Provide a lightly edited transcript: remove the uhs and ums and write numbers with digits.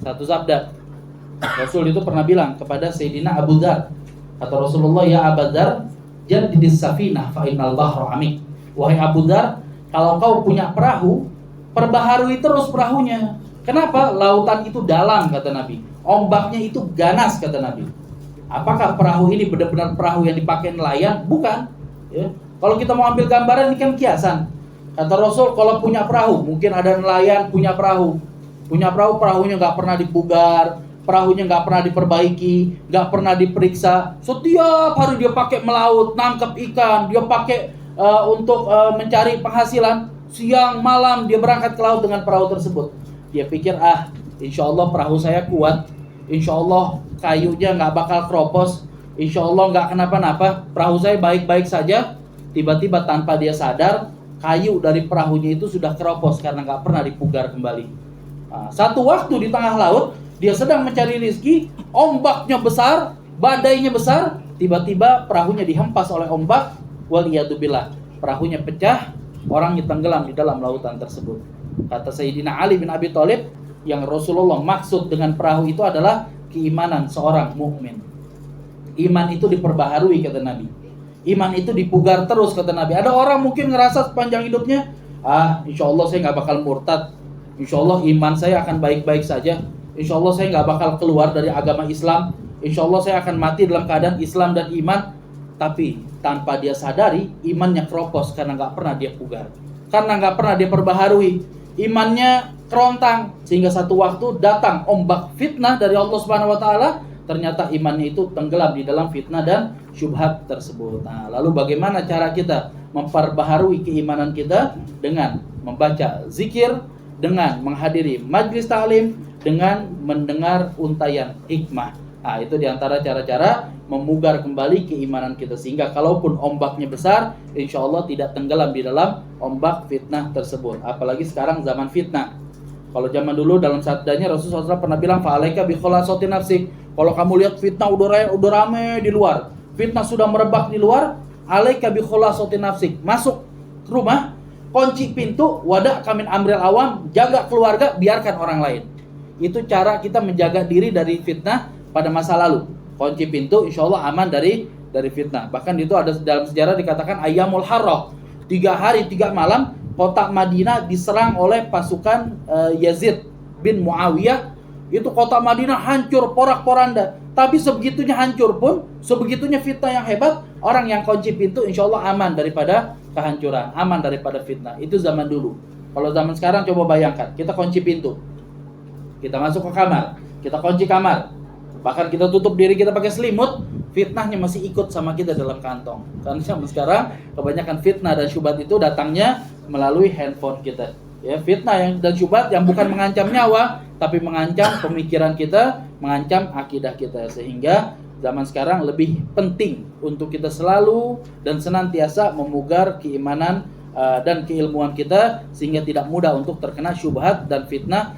Satu sabda. Rasul itu pernah bilang kepada Sayyidina Abu Dzar. Kata Rasulullah, "Ya Abu Dzar, jaddidis safinah fa innal bahra amik." Wahai Abu Dzar, kalau kau punya perahu, perbaharui terus perahunya. Kenapa? Lautan itu dalam, kata Nabi. Ombaknya itu ganas, kata Nabi. Apakah perahu ini benar-benar perahu yang dipakai nelayan? Bukan. Ya. Kalau kita mau ambil gambaran, ini kan kiasan. Kata Rasul, kalau punya perahu, mungkin ada nelayan punya perahu. Punya perahu, perahunya nggak pernah dipugar, perahunya nggak pernah diperbaiki, nggak pernah diperiksa. Setiap hari dia pakai melaut, nangkep ikan, dia pakai untuk mencari penghasilan. Siang malam dia berangkat ke laut dengan perahu tersebut. Dia pikir, insya Allah perahu saya kuat, insya Allah kayunya nggak bakal keropos, insya Allah nggak kenapa-napa, perahu saya baik-baik saja. Tiba-tiba tanpa dia sadar, kayu dari perahunya itu sudah keropos karena nggak pernah dipugar kembali. Satu waktu di tengah laut, dia sedang mencari rezeki, ombaknya besar, badainya besar, tiba-tiba perahunya dihempas oleh ombak, waliyadzubillah, perahunya pecah, orangnya tenggelam di dalam lautan tersebut. Kata Sayyidina Ali bin Abi Thalib, yang Rasulullah maksud dengan perahu itu adalah keimanan seorang mukmin. Iman itu diperbaharui, kata Nabi. Iman itu dipugar terus, kata Nabi. Ada orang mungkin ngerasa sepanjang hidupnya, insya Allah saya nggak bakal murtad, insya Allah iman saya akan baik-baik saja, insya Allah saya nggak bakal keluar dari agama Islam, insya Allah saya akan mati dalam keadaan Islam dan iman. Tapi tanpa dia sadari, imannya keropos karena nggak pernah dia pugar, karena nggak pernah dia perbaharui. Imannya kerontang sehingga satu waktu datang ombak fitnah dari Allah Subhanahu Wa Taala. Ternyata imannya itu tenggelam di dalam fitnah dan syubhat tersebut. Nah, lalu bagaimana cara kita memperbaharui keimanan kita? Dengan membaca zikir, dengan menghadiri majlis ta'lim, dengan mendengar untayan hikmah. Nah, itu diantara cara-cara memugar kembali keimanan kita, sehingga kalaupun ombaknya besar, insya Allah tidak tenggelam di dalam ombak fitnah tersebut. Apalagi sekarang zaman fitnah. Kalau zaman dulu dalam sabdanya Rasulullah SAW pernah bilang, "Fa'alaika bi khulasati nafsik." Kalau kamu lihat fitnah udah rame di luar, fitnah sudah merebak di luar, alaika bi khulasati nafsik. Masuk ke rumah, kunci pintu, wada kamin amril awam, jaga keluarga, biarkan orang lain. Itu cara kita menjaga diri dari fitnah pada masa lalu. Kunci pintu, insya Allah aman dari fitnah. Bahkan itu ada dalam sejarah dikatakan Ayyamul Harrah, 3 hari 3 malam kota Madinah diserang oleh pasukan Yazid bin Muawiyah. Itu kota Madinah hancur porak-poranda. Tapi sebegitunya hancur pun, sebegitunya fitnah yang hebat, orang yang kunci pintu insya Allah aman daripada kehancuran, aman daripada fitnah. Itu zaman dulu. Kalau zaman sekarang coba bayangkan, kita kunci pintu, kita masuk ke kamar, kita kunci kamar, bahkan kita tutup diri kita pakai selimut, fitnahnya masih ikut sama kita dalam kantong. Karena zaman sekarang kebanyakan fitnah dan syubhat itu datangnya melalui handphone kita. Ya, fitnah dan syubhat yang bukan mengancam nyawa, tapi mengancam pemikiran kita, mengancam akidah kita. Sehingga zaman sekarang lebih penting untuk kita selalu dan senantiasa memugar keimanan dan keilmuan kita, sehingga tidak mudah untuk terkena syubhat dan fitnah